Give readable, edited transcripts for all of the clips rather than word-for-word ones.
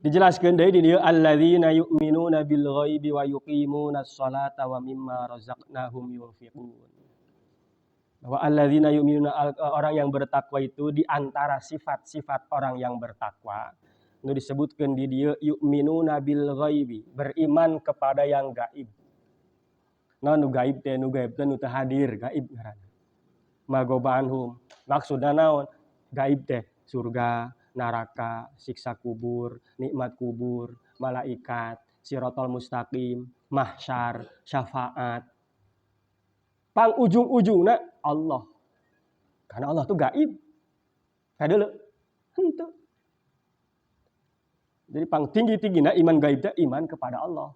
Dijelaskeun deui di dieu alladzina yu'minuna bil ghaibi wa yuqimunas sholata wa mimma razaqnahum yunfiqun. Bahwa alladzina yu'minuna orang yang bertakwa itu di antara sifat-sifat orang yang bertakwa nu disebutkeun di dieu yu'minuna bil ghaibi, beriman kepada yang gaib. Nah nu gaib teh nu teu hadir, gaib ngaranna. Magobanhum, maksudna naon? Gaib teh surga, neraka, siksa kubur, nikmat kubur, malaikat, siratal mustaqim, mahsyar, syafaat. Pang ujung-ujungna Allah. Karena Allah tuh gaib. Kadeuleu? Henteu. Jadi pang tinggi-tinggina iman gaib teh iman kepada Allah.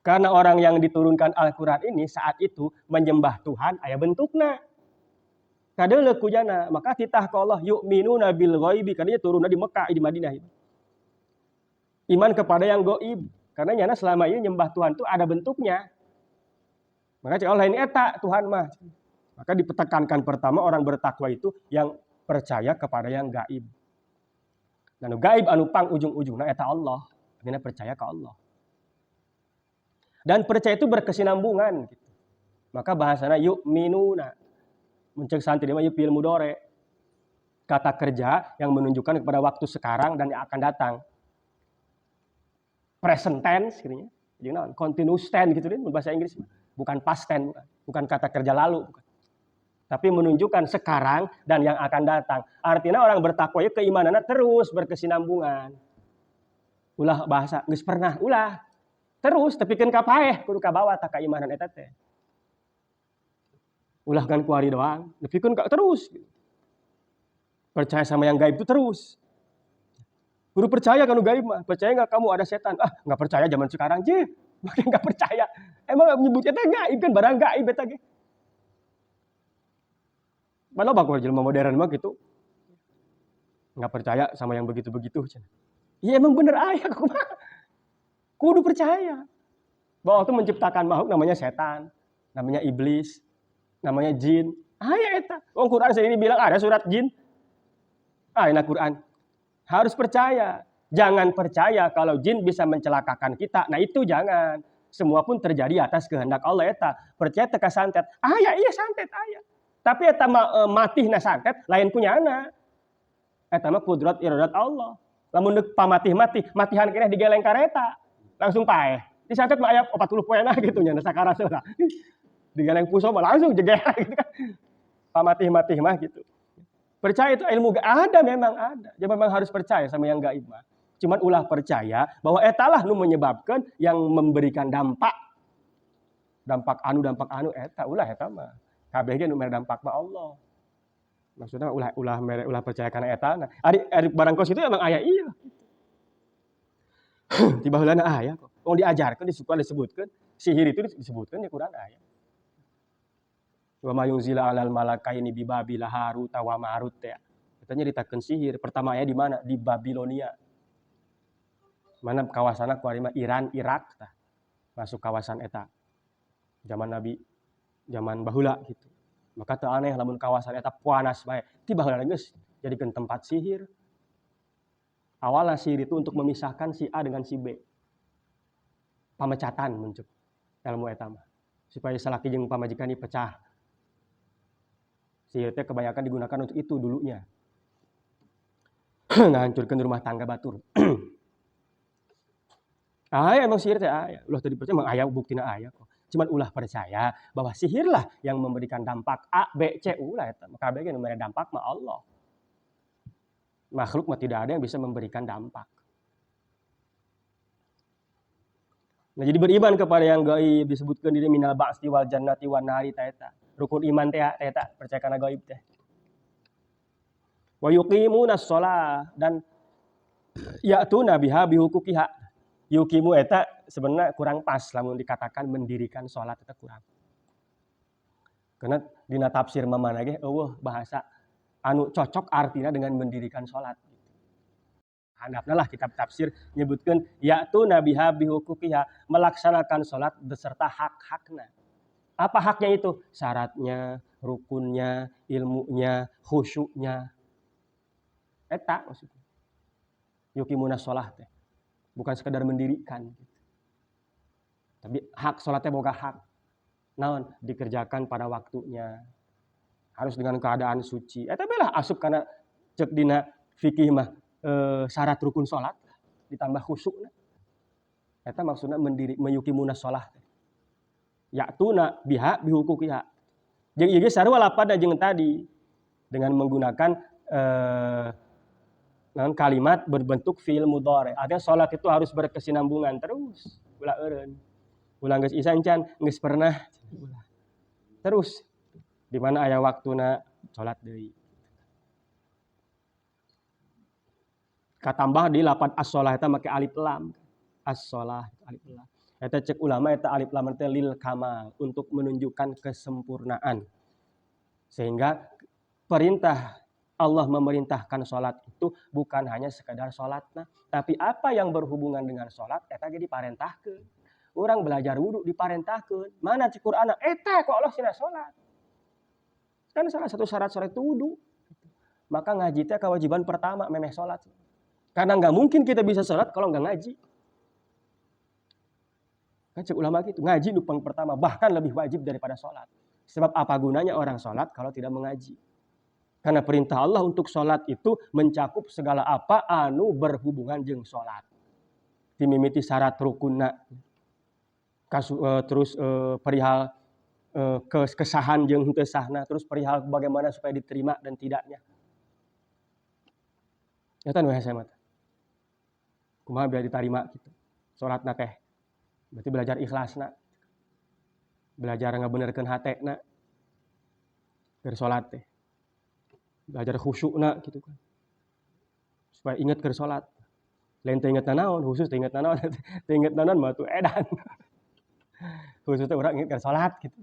Karena orang yang diturunkan Al-Qur'an ini saat itu menyembah Tuhan aya bentukna. Kadeuleu kujana, maka titah ka Allah yu'minuna bil ghaibi, karena turunna di Mekah di Madinah itu. Iman kepada yang gaib. Karena nyana selama ini nyembah Tuhan itu ada bentuknya. Maka cek Allah ini eta Tuhan mah. Maka ditekankan pertama orang bertakwa itu yang percaya kepada yang gaib. Dan gaib anu pang ujung-ujungna eta Allah. Artinya percaya ke Allah. Dan percaya itu berkesinambungan gitu. Maka bahasana yu'minuna. Mencek santri mah fi'il mudhari. Kata kerja yang menunjukkan kepada waktu sekarang dan yang akan datang. Present tense gitu nya. Jadi naon? Continuous tense gitu deh bahasa Inggris. Bukan past tense, bukan kata kerja lalu, bukan. Tapi menunjukkan sekarang dan yang akan datang. Artinya orang bertakwa itu keimanannya terus berkesinambungan. Ulah bahasa geus pernah, ulah. Terus tepikeun ka paeh kudu ka bawah tak keimanan eta teh. Ulah kan kuari doang, tepikeun ka terus. Percaya sama yang gaib itu terus. Kudu percaya kan gaib mah. Percaya enggak kamu ada setan? Ah, enggak percaya zaman sekarang, je. Makin enggak percaya. Emang menyebutnya teh gaib kan barang gaib eta ge. Mana bakal jelema modern mah gitu. Enggak percaya sama yang begitu-begitu. Iya emang bener aya kumaha. Kudu percaya. Bahwa Allah itu menciptakan makhluk namanya setan, namanya iblis, namanya jin. Aya eta. Wong Quran sendiri bilang ada surat jin. Aya Quran. Harus percaya. Jangan percaya kalau jin bisa mencelakakan kita. Nah itu jangan. Semua pun terjadi atas kehendak Allah eta. Percaya teka santet. Aya iya santet aya. Tapi eta matihna santet lain punyana. Eta mah kudrat iradat Allah. Lamun deuk pamatih-matih, matihan keneh digeleng kareta. Langsung paeh. Di santet mah aya 40 poena gitu nya sakaraat lah. Digeleng puso mah langsung jeger gitu kan. Pamatih-matih mah gitu. Percaya itu ilmu ada memang ada. Jadi memang harus percaya sama yang gaib mah. Cuman ulah percaya bahwa etalah nu menyebabkan yang memberikan dampak. Dampak anu eta ulah eta mah. Kabeh ge nu mere dampak mah Allah. Maksudnya ulah percaya kana eta. Nah, ari barang kos itu emang aya iya. Tiba heulana aya kok. Wong diajarkeun disebutkeun, sihir itu disebutkeun di Quran aya. Wa ma yunzila 'alal malakaini bi Babil Harut wa Marut teh. Katanya ditakeun sihir. Pertama aya di mana? Di Babilonia. Mana kawasanna ku ari mah Iran, Irak tah. Masuk kawasan eta. Zaman Nabi, zaman baheula gitu. Maka teu aneh lamun kawasan eta panas bae. Ti baheula geus jadikeun tempat sihir. Awalnya sihir itu untuk memisahkan si A dengan si B. Pamecatan muncul ilmu eta mah. Supaya salaki jeung pamajikan dipecah. Sihir teh kebanyakan digunakan untuk itu dulunya. Ngahancurkeun rumah tangga batur. Aya emang sihir teh aya. Ulah teu dipercaya emang aya buktina aya kok. Cuman ulah percaya bahwa sihirlah yang memberikan dampak A, B, C, ulah eta. Kabeh ge nu mere dampak mah Allah. Makhluk mah tidak ada yang bisa memberikan dampak. Nah, jadi beriman kepada yang gaib disebutkan di minal ba'sti wal jannati wan nari ta eta. Rukun iman teh eta, percaya kana gaib teh. Wa yuqimunas shalah dan ya'tuna biha bihuquqiha. Yuqimu eta sebenarnya kurang pas lamun dikatakan mendirikan salat eta kurang. Karena dina tafsir mamana ge eueuh bahasa anu cocok artinya dengan mendirikan salat. Handapna lah kitab tafsir nyebutkeun ya'tuna biha bihuquqiha, melaksanakan salat beserta hak-hakna. Apa haknya itu? Syaratnya, rukunnya, ilmunya, khusyuknya. Eta maksudnya. yuqimuna shalah teh. Bukan sekedar mendirikan. Tapi hak salatnya boga hak. Naon dikerjakan pada waktunya. Harus dengan keadaan suci. Eta belah asup kana cek dina fikih mah syarat rukun salat ditambah khusyukna. Eta maksudna meyuqimuna shalah. Ya'tuna biha bihuquqiha. Jeung ieu ge sarua lapada jeung tadi dengan menggunakan kalimat berbentuk fi'il mudhari. Artinya salat itu harus berkesinambungan terus. Ulah eureun. Ulah geus isa encan geus pernah. Terus di mana aya waktuna salat deui. Katambah di lapan as-shalah eta make alif lam. As-shalah alif lam. Eta cek ulama eta alif lam teh lil kamal untuk menunjukkan kesempurnaan. Sehingga perintah Allah memerintahkan salat itu bukan hanya sekadar salatna, tapi apa yang berhubungan dengan salat eta ge diparentahkeun. Urang belajar wudu diparentahkeun. Mana ci Qur'anna? Eta ku Allah cenah salat. Kan salah satu syarat salat itu wudu. Maka ngaji teh kewajiban pertama memeh salat. Karena nggak mungkin kita bisa salat kalau nggak ngaji. Kan cek ulama gitu, ngaji lupang pertama, bahkan lebih wajib daripada sholat. Sebab apa gunanya orang sholat kalau tidak mengaji? Karena perintah Allah untuk sholat itu mencakup segala apa anu berhubungan jeung sholat. Dimimiti syarat rukunna, terus perihal kesahan jeung henteu sahna, terus perihal bagaimana supaya diterima dan tidaknya. Eta nu hese mah. Kumaha biar diterima gitu. Sholatna teh. Berarti belajar ikhlasna. Belajar ngabenerkeun hatena. Keur salat teh. Belajar khusyukna gitu kan. Supaya inget keur salat. Lain teu inget nanaon, khusus teu inget nanaon. Teu inget nanaon mah tuh edan. Khusus teh urang inget keur salat gitu.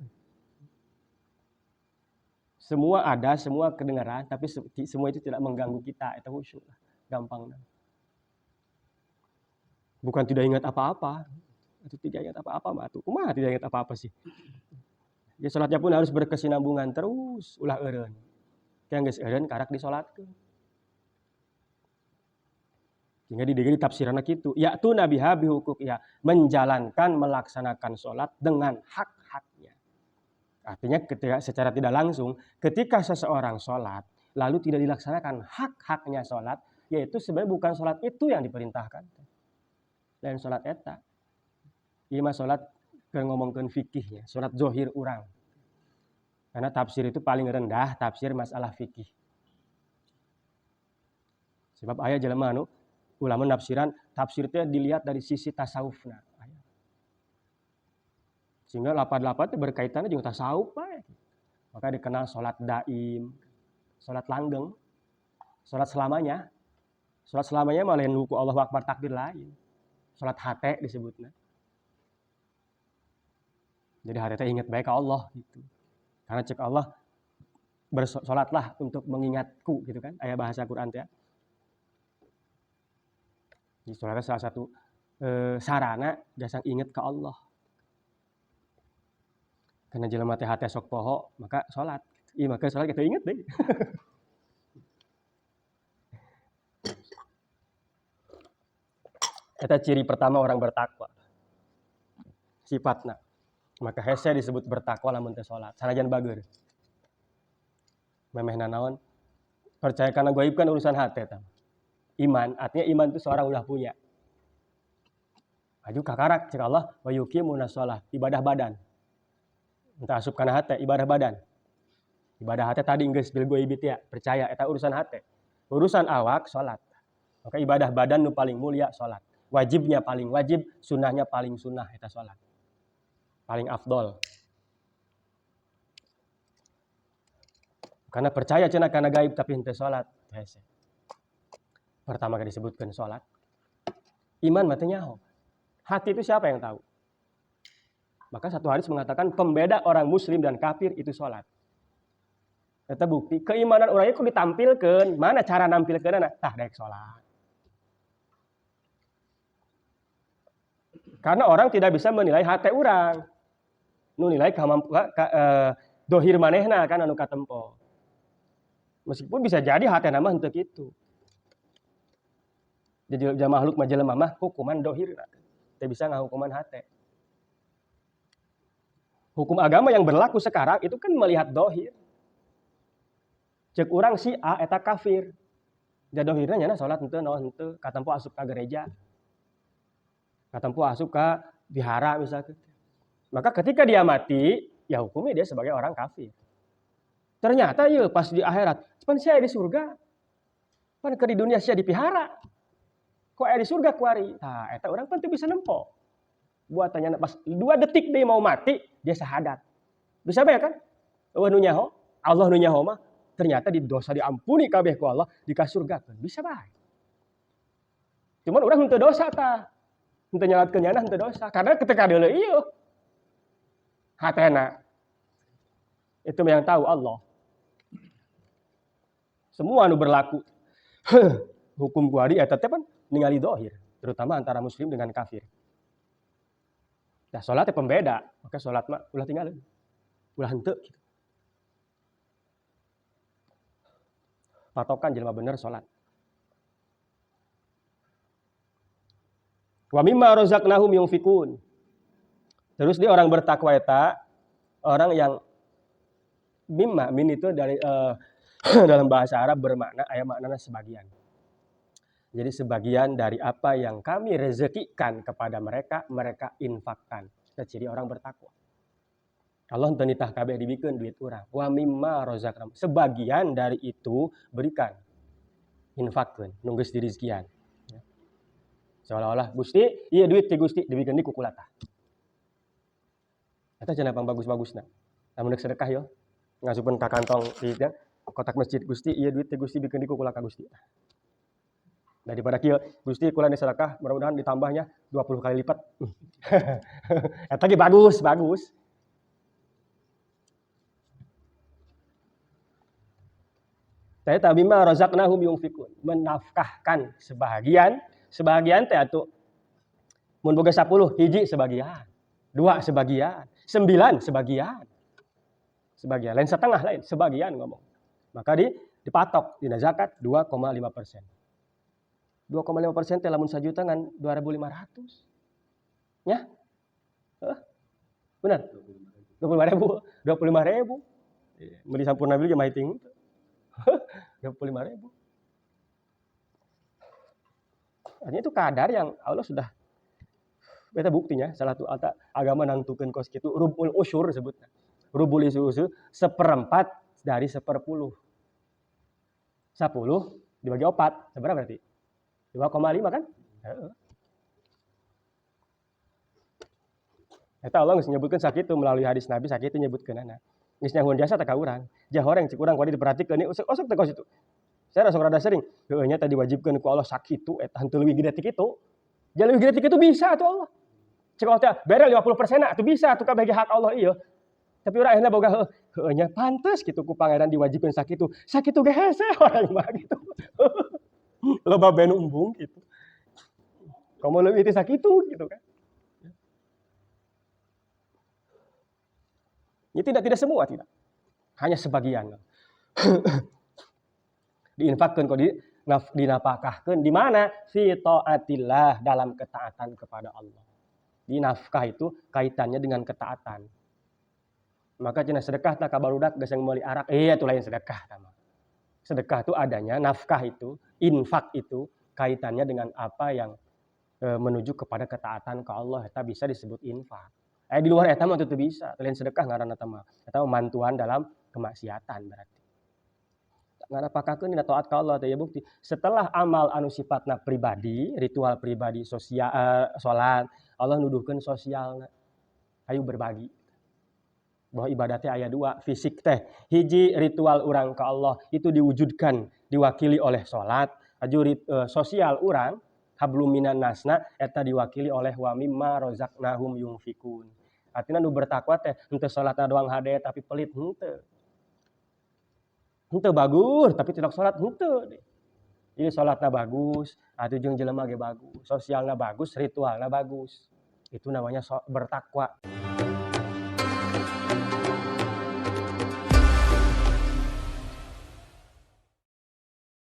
Semua ada, semua kedengaran, tapi semua itu tidak mengganggu kita. Itu khusyuk. Gampang. Bukan tidak ingat apa-apa. Itu tidak ingat apa-apa mah tuh. Kumaha tidak ingat apa-apa sih? Ya salatnya pun harus berkesinambungan terus ulah eureun. Yang geus eureun karak disalatkeun. Sehingga di dieu tafsiranna kitu, ya'tu nabiha bihuquqiha, menjalankan melaksanakan salat dengan hak-haknya. Artinya ketika secara tidak langsung ketika seseorang salat lalu tidak dilaksanakan hak-haknya salat, yaitu sebenarnya bukan salat itu yang diperintahkan. Lain salat eta. Ieu mah salat keur ngomongkeun fikihnya, salat zahir urang. Karena tafsir itu paling rendah tafsir masalah fikih. Sebab aya jelema anu ulama nafsiran tafsir teh dilihat dari sisi tasawufna. Sehingga lapan-lapan teh berkaitannya jeung tasawuf bae. Maka dikenal salat daim, salat langgeng, salat selamanya. Salat selamanya mah lain hukum Allahu Akbar takbir lain. Salat hate disebutna. Jadi hari teh ingat baik ke Allah gitu. Karena cek Allah bersolatlah untuk mengingatku gitu kan. Aya bahasa Quran teh. Jadi salat salah satu sarana jasang ingat ke Allah. Karena jelema teh hate sok poho, maka salat. Ieu maka salat kita ingat deh. Eta ciri pertama orang bertakwa. Sifatna. Maka hese disebut bertakwa lamun teu salat. Sanajan bageur. Memehna naon? Percaya kana gaib kan urusan hate tah. Iman, artinya iman itu seorang udah punya. Maju kakarak cek Allah wa yuqimuna shalah, ibadah badan. Entah asup kana hate, ibadah badan. Ibadah hate tadi geus bil gaib ya, percaya eta urusan hate. Urusan awak salat. Maka ibadah badan nu paling mulia salat. Wajibnya paling wajib, sunnahnya paling sunnah eta salat. Paling afdol. Karena percaya cenah kana gaib tapi henteu salat, hese. Pertama kali disebutkan salat. Iman mah teu nyaho. Hati itu siapa yang tahu? Maka satu hadis mengatakan pembeda orang muslim dan kafir itu salat. Eta bukti keimanan urang ieu ditampilkeun. Mana cara nampilkeunna? Tah daek salat. Karena orang tidak bisa menilai hati urang. Nu nilai dohir manehna kan anu katempo. Meskipun bisa jadi hati nama henteu kitu. Jadi makhluk mah jelema mah hukuman dohir, teu bisa ngahukuman hate. Hukum agama yang berlaku sekarang itu kan melihat dohir. Cek urang si A eta kafir. Da dohirna nyana salat henteu naon henteu, katempo asup ka gereja. Katempo asup ka vihara misalkan. Maka ketika dia mati, ya hukumnya dia sebagai orang kafir. Ternyata ya pas di akhirat, pan sia di surga. Pan ke di dunia sia dipihara. Kok di surga kuari? Nah, eta orang pan teu bisa nempo. Buat tanya pas 2 detik dia mau mati, dia syahadat. Bisa bae kan? Eueuh nu nyaho, Allah nu nyaho mah ternyata di dosa diampuni kabeh ku Allah, dika surgakeun. Bisa bae. Cuman urang henteu dosa tah. Henteu nyalatkeun nyana henteu dosa. Karena ketika deuleu ieu hatena itu yang tahu Allah. Semua anu berlaku hukum kuari eta teh pan ningali dohir, terutama antara muslim dengan kafir. Nah, salat teh pembeda, maka salat mah ulah tinggalin. Ulah henteu gitu. Patokan jelema bener salat. Wa mimma razaqnahum yunfikun. Terus dia orang bertakwa eta orang yang mimma, min itu dari dalam bahasa Arab bermakna aya maknana sebagian. Jadi sebagian dari apa yang kami rezekikan kepada mereka, mereka infakkan. Itu ciri orang bertakwa. Allah henteu nitah kabeh dibikeun duit urang. Wa mimma razaqnahum. Sebagian dari itu berikan. Infakkeun, nu geus dirizkian. Seolah-olah Gusti, ieu duit ti Gusti dibikeun di kukulatah. Eta cenah bagus-bagusna. Lamun deuk sedekah yo, ngasupkeun ka kantong di kotak masjid Gusti, ieu duit ti Gusti bikeun di kukulatah Gusti. Daripada kieu, Gusti kula ni sedekah, mudah-mudahan ditambahnya 20 kali lipat. Eta ge bagus. Saya tabima razaqnahum yunfikun, menafkahkan sebagian teh atuh mun boga 10 hiji sebagian, 2 sebagian, 9 sebagian. Lain setengah lain, sebagian ngomong. Maka dipatok dina zakat 2,5%. 2,5% teh lamun 1 juta ngan 2.500. Nya? Benar? 25.000. Mun disampurna beli mah hiting. 25.000. Artinya itu kadar yang Allah sudah beta buktinya salah satu agama nangtukeun kos kitu rubul usyur sebutna. Rubul usyur 1/4 dari 10. 10 dibagi 4 seberapa berarti? 2,5 kan? Heeh. Eta Allah geus nyebutkeun sakitu melalui hadis Nabi sakitu nyebutkeunana. Geus nyahuan jasa teh ka urang. Jah orang cik urang kudu diperhatikeun ieu osok teh kos itu. Saya rasa rada sering. Heueuh nya tadi diwajibkeun ku Allah sakitu eta henteu leuwih gede ti kitu. Jah leuwih gede ti kitu bisa atuh Allah. Cik Allah teh bere 50% atuh bisa atuh kabeh hak Allah ieu. Tapi urang akhirna boga heueuh nya pantes kitu ku pangeran diwajibkeun sakitu. Sakitu ge hese orang mah gitu. Loba benu embung gitu. Komo leuwih ti sakitu gitu kan. Ya tidak semua tidak. Hanya sebagian. Diinfakkan kok dinafkahkan di mana? Fi taatillah, dalam ketaatan kepada Allah. Di nafkah itu kaitannya dengan ketaatan. Maka cenah sedekah tak kabarudak geus meuli arak. Itu lain sedekah tama. Sedekah itu adanya nafkah itu, infak itu kaitannya dengan apa yang menuju kepada ketaatan ke Allah. Eta bisa disebut infak. Di luar eta mah teu bisa. Lain sedekah ngaranna eta mah. Eta mantuan dalam kemaksiatan berarti. Ngarapakakeun dina taat ka Allah teh ya bukti. Setelah amal anu sifatna pribadi, ritual pribadi sosial, salat, Allah nuduhkeun sosialna. Ayo berbagi. Bahwa ibadah teh aya 2, fisik teh. Hiji ritual urang ka Allah itu diwujudkan, diwakili oleh salat. Aju sosial urang hablum minan nasna eta diwakili oleh wa mimma razaqnahum yunfikun. Artinya nu bertakwa teh henteu salatna doang hade tapi pelit henteu. Henteu bagus tapi tidak salat henteu. Jadi salatna bagus, atuh jeung jelema ge bagus, sosialna bagus, ritualna bagus. Itu namanya bertakwa.